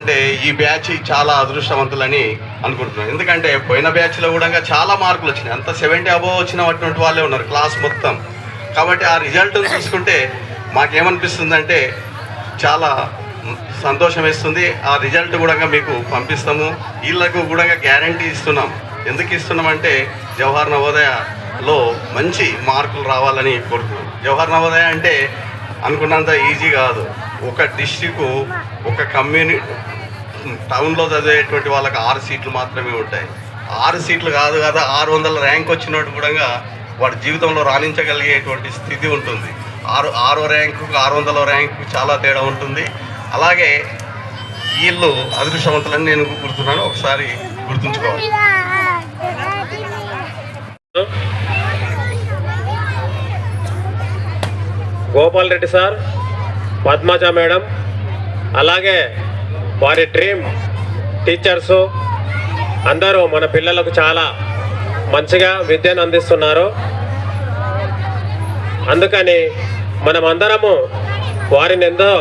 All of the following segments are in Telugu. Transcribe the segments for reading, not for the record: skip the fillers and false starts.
అంటే ఈ బ్యాచ్ చాలా అదృష్టవంతులని అనుకుంటున్నాను. ఎందుకంటే పోయిన బ్యాచ్లో కూడా చాలా మార్కులు వచ్చినాయి, అంత 70 అబోవ్ వచ్చినటువంటి వాళ్ళే ఉన్నారు క్లాస్ మొత్తం. కాబట్టి ఆ రిజల్ట్ని చూసుకుంటే మాకేమనిపిస్తుందంటే చాలా సంతోషం వేస్తుంది. ఆ రిజల్ట్ కూడా మీకు పంపిస్తాము. వీళ్ళకు కూడా గ్యారంటీ ఇస్తున్నాం. ఎందుకు ఇస్తున్నామంటే జవహర్ నవోదయలో మంచి మార్కులు రావాలని కోరుతున్నాం. జవహర్ నవోదయ అంటే అనుకున్నంత ఈజీ కాదు. ఒక డిస్ట్రిక్ట్ ఒక కమ్యూనిటీ టౌన్లో చదివేటువంటి వాళ్ళకి 6 సీట్లు మాత్రమే ఉంటాయి. 6 సీట్లు కాదు కదా, 600 ర్యాంక్ వచ్చినట్టు కూడా వాడి జీవితంలో రాణించగలిగేటువంటి స్థితి ఉంటుంది. 6వ ర్యాంకు 600వ ర్యాంకు చాలా తేడా ఉంటుంది. అలాగే వీళ్ళు అదృష్టవంతులని నేను గుర్తున్నాను, ఒకసారి గుర్తుంచుకోవాలి. గోపాల్ రెడ్డి సార్, పద్మజ మేడం, అలాగే వారి డ్రీమ్ టీచర్సు అందరూ మన పిల్లలకు చాలా మంచిగా విద్యను అందిస్తున్నారు. అందుకని మనమందరము వారిని ఎంతో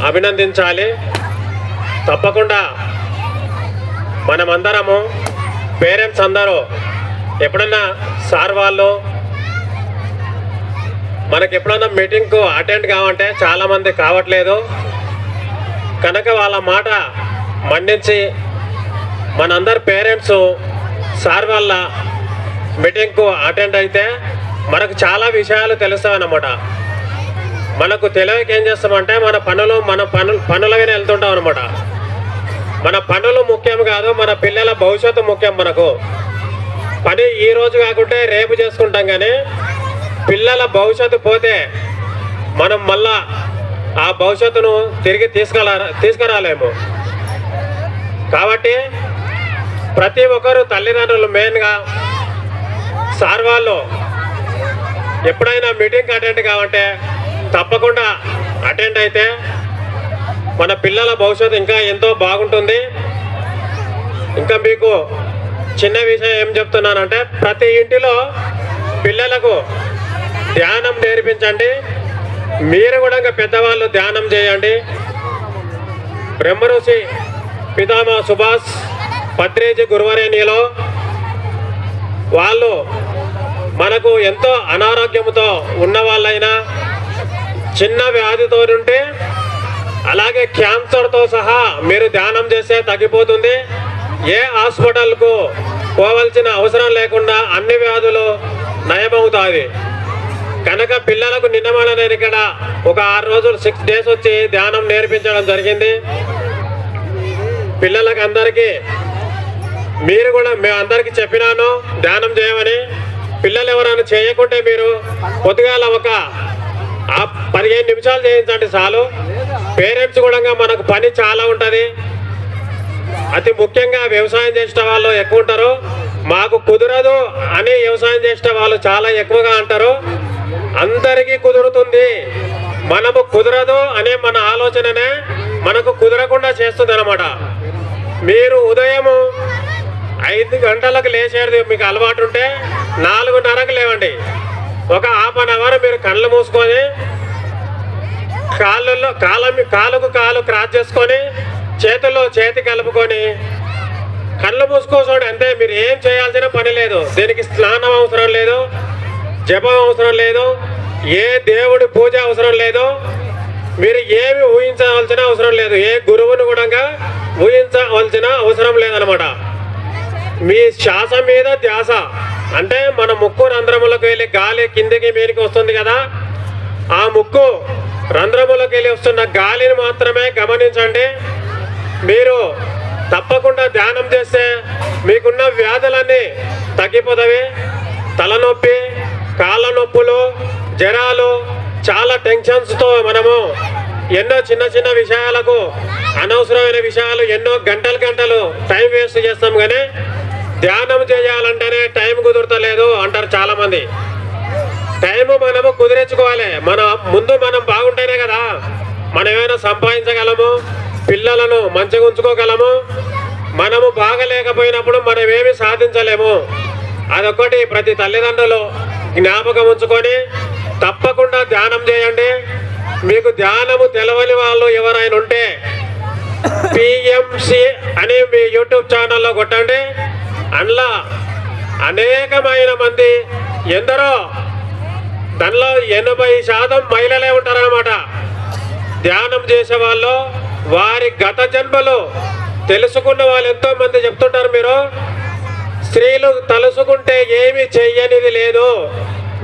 అభినందించాలి. తప్పకుండా మనమందరము పేరెంట్స్ అందరూ ఎప్పుడన్నా సార్ వాళ్ళు మనకి ఎప్పుడన్నా మీటింగ్కు అటెండ్ కావంటే చాలామంది కావట్లేదు కనుక వాళ్ళ మాట మన్నించి మనందరు పేరెంట్స్ సార్ వాళ్ళ మీటింగ్కు అటెండ్ అయితే మనకు చాలా విషయాలు తెలుస్తాయన్నమాట. మనకు తెలియక ఏం చేస్తామంటే మన పనులగానే వెళ్తుంటాం అనమాట. మన పనులు ముఖ్యం కాదు, మన పిల్లల భవిష్యత్తు ముఖ్యం. మనకు పని ఈ రోజు కాకుంటే రేపు చేసుకుంటాం, కానీ పిల్లల భవిష్యత్తు పోతే మనం మళ్ళా ఆ భవిష్యత్తును తిరిగి తీసుకురాలేము. కాబట్టి ప్రతి ఒక్కరు తల్లిదండ్రులు మెయిన్గా సార్ వాళ్ళు ఎప్పుడైనా మీటింగ్ అటెండ్ కావంటే తప్పకుండా అటెండ్ అయితే మన పిల్లల భవిష్యత్తు ఇంకా ఎంతో బాగుంటుంది. ఇంకా మీకు చిన్న విషయం ఏం చెప్తున్నానంటే ప్రతి ఇంటిలో పిల్లలకు ధ్యానం నేర్పించండి. మీరు కూడా ఇంకా పెద్దవాళ్ళు ధ్యానం చేయండి. బ్రహ్మఋషి పితామహ సుభాష్ పత్రిజీ గురువరేణ్యలో వాళ్ళు మనకు ఎంతో అనారోగ్యంతో ఉన్న వాళ్ళైనా చిన్న వ్యాధితో ఉంటే అలాగే క్యాన్సర్తో సహా మీరు ధ్యానం చేస్తే తగ్గిపోతుంది. ఏ హాస్పిటల్కు పోవలసిన అవసరం లేకుండా అన్ని వ్యాధులు నయమవుతాయి. కనుక పిల్లలకు నిన్నమల నేను ఇక్కడ ఒక 6 రోజులు 6 డేస్ వచ్చి ధ్యానం నేర్పించడం జరిగింది. పిల్లలకు అందరికీ మీరు కూడా మేము అందరికీ చెప్పినాను ధ్యానం చేయమని. పిల్లలు ఎవరైనా చేయకుంటే మీరు పొద్దుగాల ఒక 15 నిమిషాలు చేయించండి చాలు. పేరెంట్స్ కూడా మనకు పని చాలా ఉంటుంది. అతి ముఖ్యంగా వ్యవసాయం చేసిన వాళ్ళు ఎక్కువ ఉంటారు. మాకు కుదరదు అని వ్యవసాయం చేసిన వాళ్ళు చాలా ఎక్కువగా అంటారు. అందరికీ కుదురుతుంది, మనము కుదరదు అనే మన ఆలోచననే మనకు కుదరకుండా చేస్తుంది అన్నమాట. మీరు ఉదయం 5 గంటలకు లేచేది మీకు అలవాటు ఉంటే 4:30కు లేవండి. ఒక ½ అన్ అవర్ మీరు కళ్ళు మూసుకొని కాలుకు కాలు క్రాస్ చేసుకొని చేతుల్లో చేతి కలుపుకొని కళ్ళు మూసుకోసండి అంతే. మీరు ఏం చేయాల్సిన పని లేదు. దీనికి స్నానం అవసరం లేదు, జపం అవసరం లేదు, ఏ దేవుడి పూజ అవసరం లేదు, మీరు ఏమి ఊహించవలసిన అవసరం లేదు, ఏ గురువుని కూడా ఊహించవలసిన అవసరం లేదనమాట. మీ శ్వాస మీద ధ్యాస అంటే మన ముక్కు రంధ్రములకు వెళ్ళి గాలి కిందికి మీదకి వస్తుంది కదా, ఆ ముక్కు రంధ్రములకు వెళ్ళి వస్తున్న గాలిని మాత్రమే గమనించండి. మీరు తప్పకుండా ధ్యానం చేస్తే మీకున్న వ్యాధులన్నీ తగ్గిపోతాయి. తలనొప్పి, కాళ్ళ నొప్పులు, జ్వరాలు, చాలా టెన్షన్స్తో మనము ఎన్నో చిన్న చిన్న విషయాలకు అనవసరమైన విషయాలు ఎన్నో గంటలు టైం వేస్ట్ చేస్తాం. కానీ ధ్యానం చేయాలంటేనే టైం కుదురుతలేదు అంటారు చాలామంది. టైము మనము కుదిరించుకోవాలి. ముందు మనం బాగుంటేనే కదా మనం ఏమైనా సంపాదించగలము, పిల్లలను మంచిగా ఉంచుకోగలము. మనము బాగలేకపోయినప్పుడు మనం ఏమి సాధించలేము. అదొకటి ప్రతి తల్లిదండ్రులు జ్ఞాపకం ఉంచుకొని తప్పకుండా ధ్యానం చేయండి. మీకు ధ్యానము తెలవని వాళ్ళు ఎవరైనా ఉంటే కేఎంసి అని మీ యూట్యూబ్ ఛానల్లో కొట్టండి. అందులో అనేకమైన మంది, ఎందరో దానిలో 80% మహిళలే ఉంటారన్నమాట. ధ్యానం చేసే వాళ్ళు వారి గత జన్మలు తెలుసుకున్న వాళ్ళు ఎంతో మంది చెప్తుంటారు. మీరు స్త్రీలు తలుసుకుంటే ఏమి చెయ్యనిది లేదు,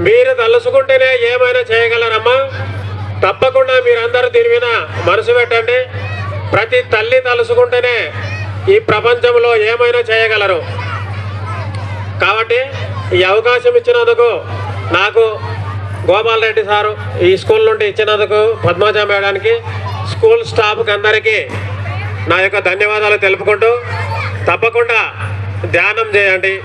మీరు తలుసుకుంటేనే ఏమైనా చేయగలరమ్మా. తప్పకుండా మీరందరూ దీని మీద మనసు పెట్టండి. ప్రతి తల్లి తలుసుకుంటేనే ఈ ప్రపంచంలో ఏమైనా చేయగలరు. కాబట్టి ఈ అవకాశం ఇచ్చినందుకు నాకు గోపాల్ రెడ్డి సారు ఈ స్కూల్ నుండి ఇచ్చినందుకు పద్మజ మేడానికి, స్కూల్ స్టాఫ్కి అందరికీ నా యొక్క ధన్యవాదాలు తెలుపుకుంటూ తప్పకుండా ధ్యానం చేయండి.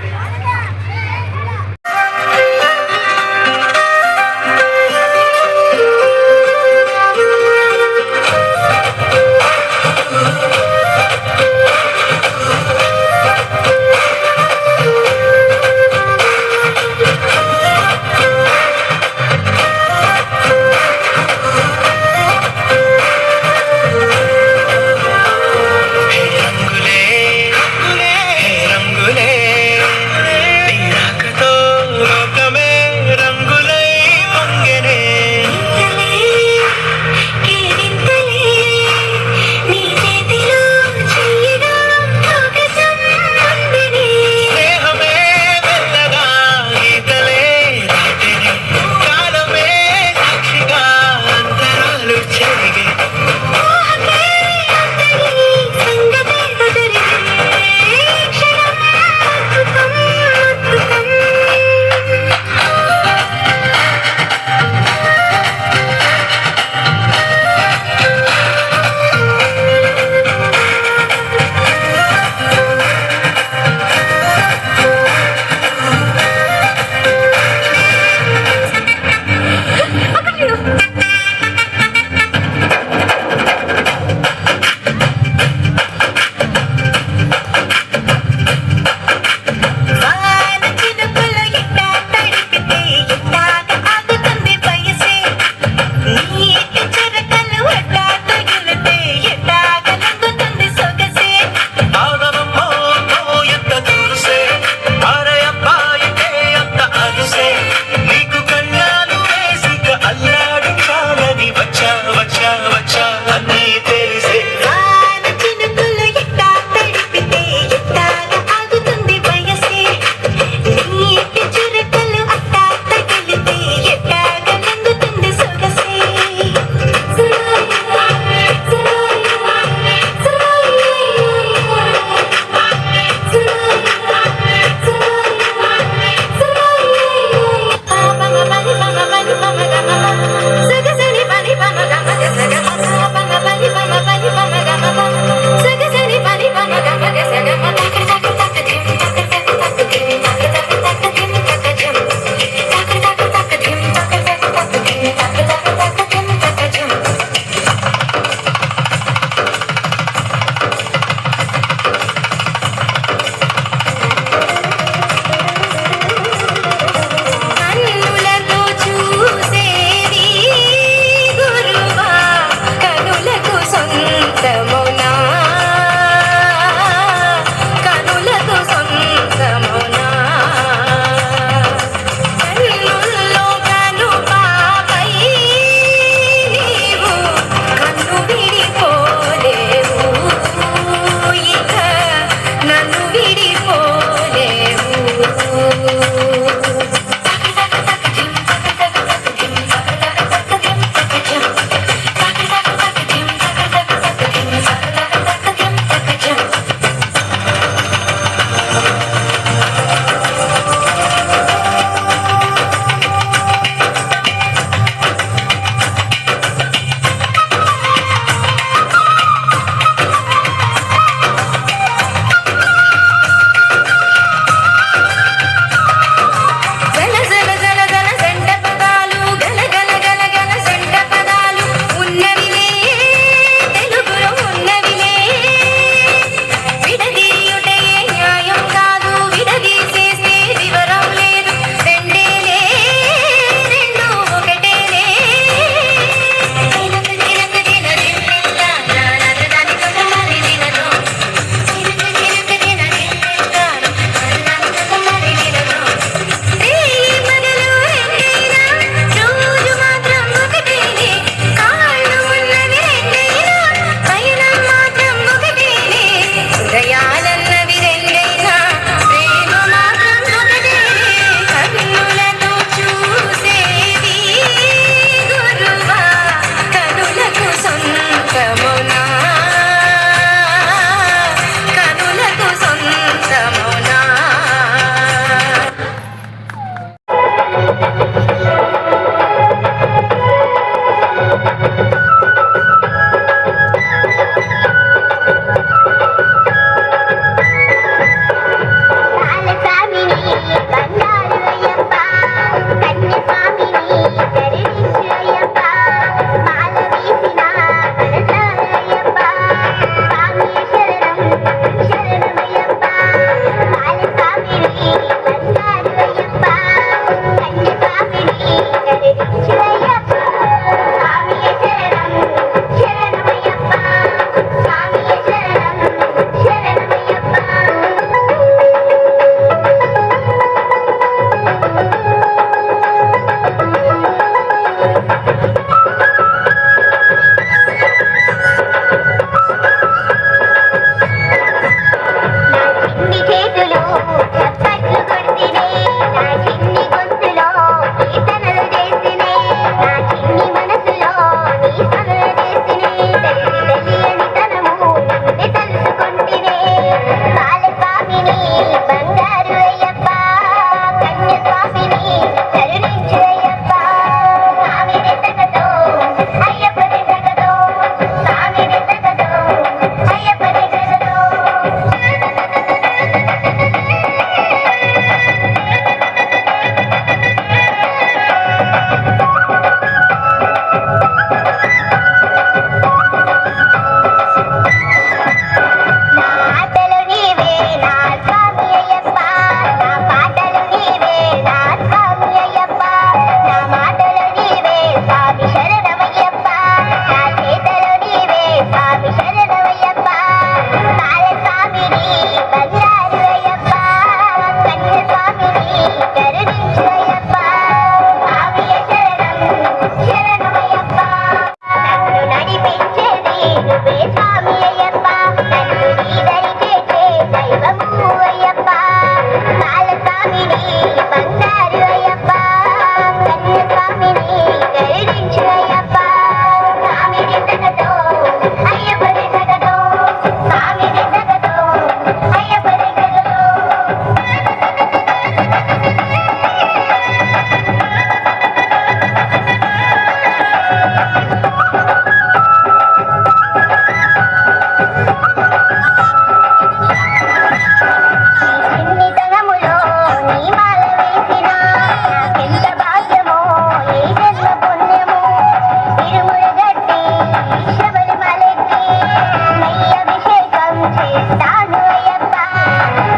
ఇస్తాను అయ్యప్ప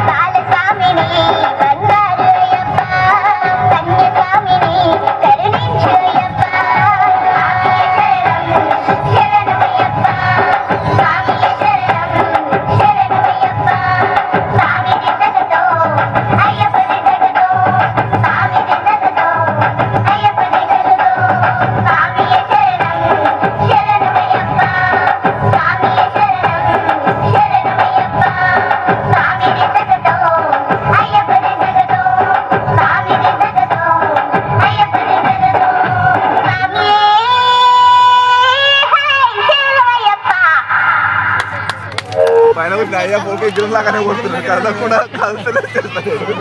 బాలస్వామిని బంగారు అయ్యప్ప కన్యస్వామిని కరుణించు అయ్యప్ప శరణమయ్యప్ప స్వామియే శరణమయ్యప్ప స్వామి దిద్దగతో అయ్యప్ప దిద్దగతో స్వామి దిద్దగతో అయ్యప్ప దిద్దగతో స్వామియే శరణమయ్యప్ప స్వామియే శరణమయ్యప్ప స్వామి దిద్దగతో అయ్యప్ప దిద్దగతో స్వామి దిద్దగతో అయ్యప్ప దిద్దగతో స్వామియే శరణమయ్యప్ప. పైన వచ్చిన అయ్యా పోకే ఇద్దరు లాగానే కొడుతున్నారు కథ కూడా కలిసి చేస్తారు.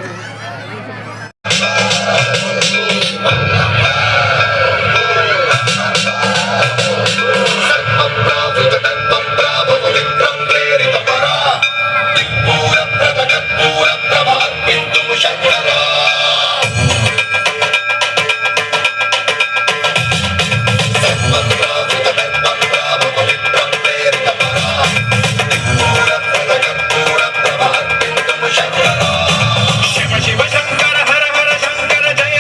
శివ శివ శంకర హర హర శంకర జయ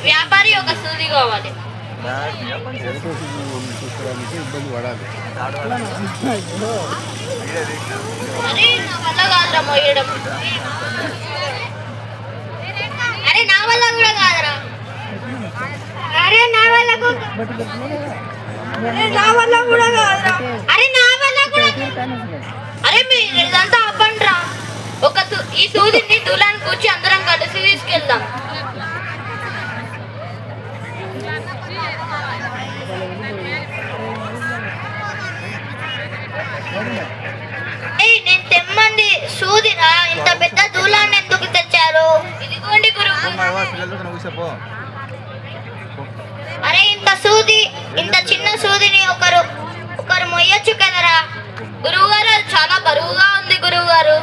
వ్యాపారి ఒక సూది కావాలి. ఇబ్బంది పడాలి. అరే నా వల్ల కాదురా మోయడం. అరే నా వల్ల కూడా కాదురా. అరే నా వల్ల కూడా కాదురా. అరే నా వల్ల కూడా. అరే మీరు ఇదంతా అవ్వండిరా. ఈ సూదిని దూలానికి కూర్చి అందరం కలిసి తీసుకెళ్దాం. నేను తెమ్మంది సూదిరా. ఇంత పెద్ద దూలాన్ని ఎందుకు తెచ్చారు? ఇదిగోండి గురువు. అరే ఇంత చిన్న సూదిని ఒకరు మొయ్యొచ్చు కదరా గురువు గారు. అది చాలా బరువుగా ఉంది గురువు గారు.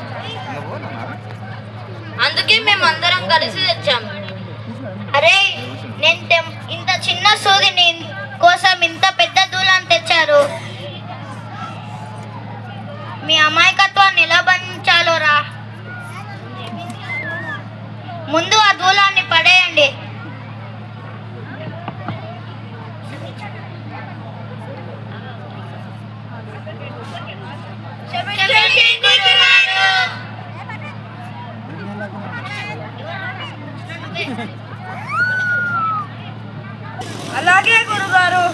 అందుకే మేము అందరం కలిసి తెచ్చాం. అరే ఇంత చిన్న సూదిని కోసం ఇంత పెద్ద దూలాన్ని తెచ్చారు. మీ అమాయకత్వాన్ని ఎలా బంధించాలోరా. ముందు ఆ దూలాన్ని పడేయండి. అలాగే గురుగారు.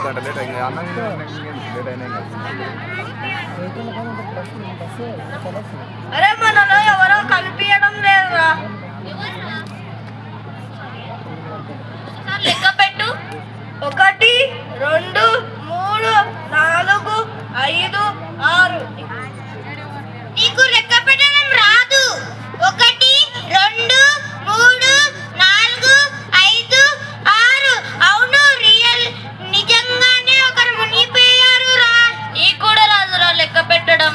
గంట లేట్ అయింది. అన్నం లేట్ అయినా అరే మనలో ఎవరో కనిపించడం లేదురా. లెక్క పెట్టు. 1 2 3 4 5 6. నీకు లెక్క పెట్టడం రాదు. 1 2 3 4 5 6. అవును రియల్ నిజంగానే ఒకరు మునిగిపోయారు రా. నీకు కూడా రాదురా లెక్క పెట్టడం.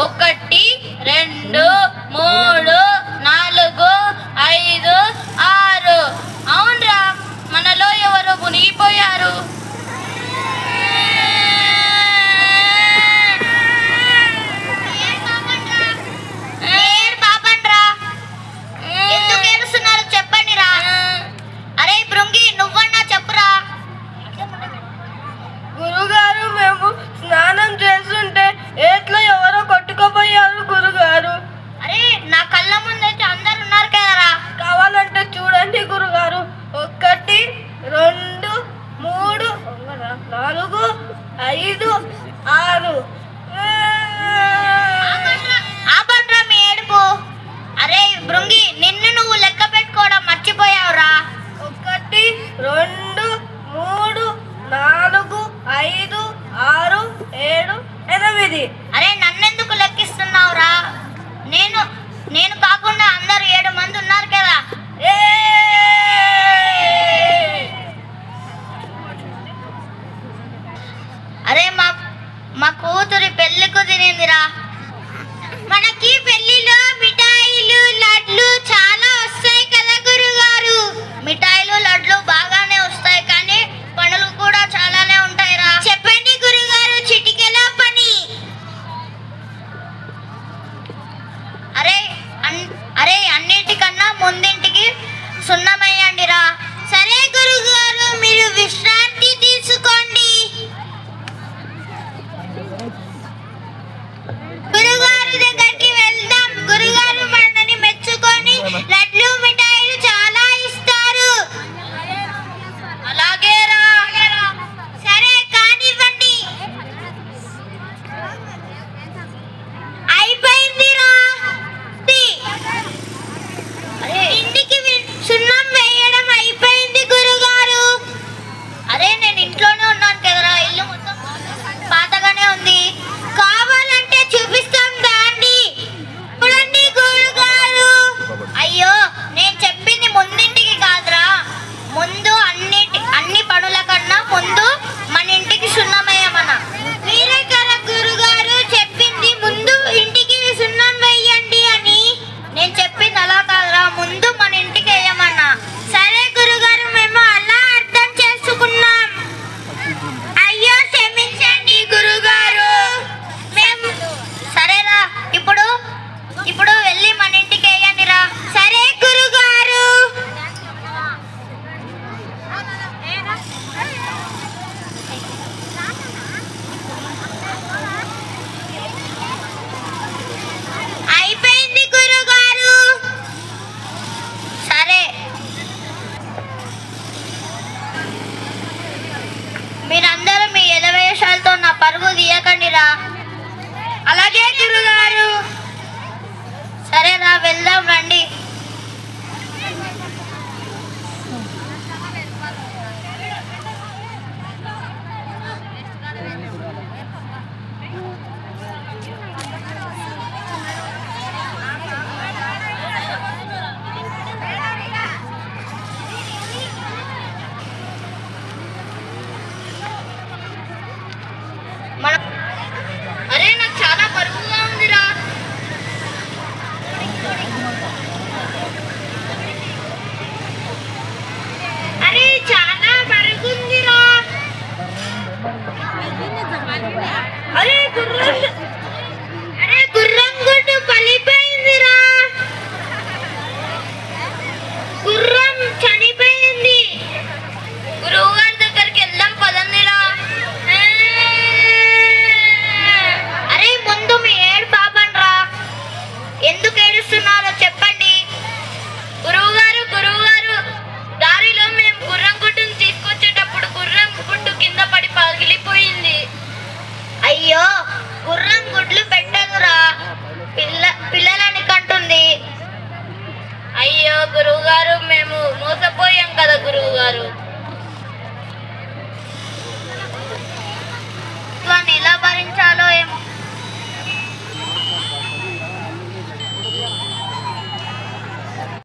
1 2 3 4 5 6. అవునరా మనలో ఎవరో మునిగిపోయారు. ఎందుకు ఏడుస్తున్నారు చెప్పండి రా. అరే బృంగి నువ్వన్నా చెప్పురా. గురుగారు మేము స్నానం చేస్తుంటే ఏట్లో ఎవరో కొట్టుకుపోయారు గురుగారు. అరే నా కళ్ళ ముందైతే అందరు ఉన్నారు కదరా. కావాలంటే చూడండి గురుగారు. 1 2 3 4 5 6. ఆపండ్రా మీ ఏడుపు. అరే బృంగి నిన్ను నువ్వు లెక్క పెట్టుకోవడం మర్చిపోయావురా. 1 2 3 4 5 6 7 8. అరే నన్నెందుకు లెక్కిస్తున్నావురా? నేను కాకుండా అందరు 7 మంది ఉన్నారు కదా. అరే మా కూతురు పరుగు తీయకండి రా. అలాగే గురుగారు. సరే రా, వెళ్దాం రండి.